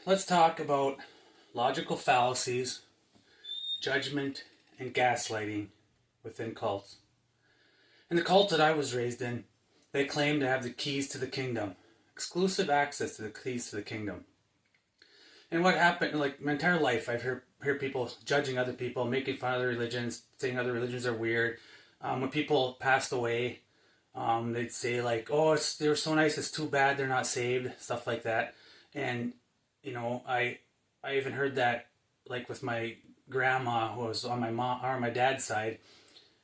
Let's talk about logical fallacies, judgment, and gaslighting within cults. In the cult that I was raised in, they claim to have the keys to the kingdom, exclusive access to the keys to the kingdom. And what happened, like my entire life, I've heard people judging other people, making fun of other religions, saying other religions are weird. When people passed away, they'd say like, "Oh, they were so nice. It's too bad they're not saved," stuff like that. And I even heard that like with my grandma, who was on my mom or my dad's side,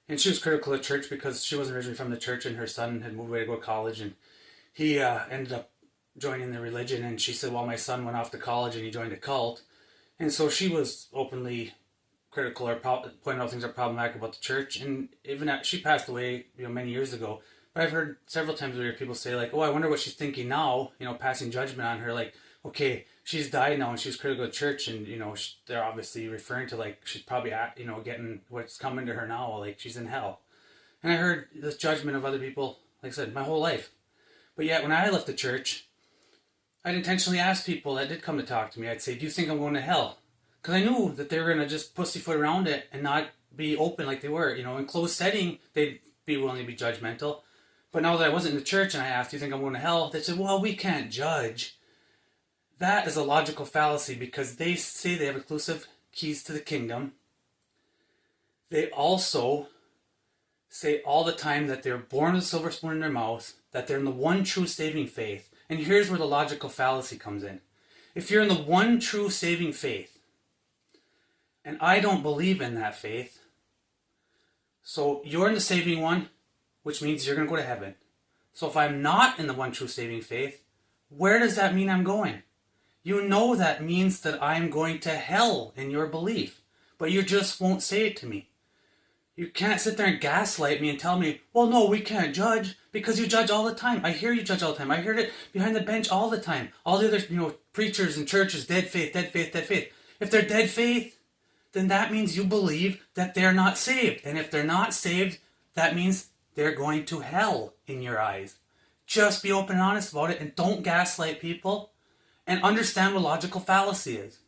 and she was critical of church because she wasn't originally from the church, and her son had moved away to go to college, and he ended up joining the religion. And she said, "Well, my son went off to college and he joined a cult," and so she was openly critical or pointing out things are problematic about the church. And even she passed away, many years ago. But I've heard several times where people say like, "Oh, I wonder what she's thinking now," passing judgment on her. Like, okay, she's died now and she's critical of church, and they're obviously referring to like she's probably getting what's coming to her now, like she's in hell. And I heard this judgment of other people, like I said, my whole life. But yet, when I left the church, I'd intentionally ask people that did come to talk to me. I'd say, "Do you think I'm going to hell?" Because I knew that they were going to just pussyfoot around it and not be open like they were. In closed setting, they'd be willing to be judgmental. But now that I wasn't in the church and I asked, "Do you think I'm going to hell?" They said, "Well, we can't judge." That is a logical fallacy because they say they have exclusive keys to the kingdom. They also say all the time that they're born with a silver spoon in their mouth, that they're in the one true saving faith. And here's where the logical fallacy comes in. If you're in the one true saving faith, and I don't believe in that faith, so you're in the saving one, which means you're going to go to heaven. So if I'm not in the one true saving faith, where does that mean I'm going? You know that means that I'm going to hell in your belief, but you just won't say it to me. You can't sit there and gaslight me and tell me, "Well, no, we can't judge," because you judge all the time. I hear you judge all the time. I heard it behind the bench all the time. All the other, preachers and churches, dead faith, dead faith, dead faith. If they're dead faith, then that means you believe that they're not saved. And if they're not saved, that means they're going to hell in your eyes. Just be open and honest about it and don't gaslight people and understand what logical fallacy is.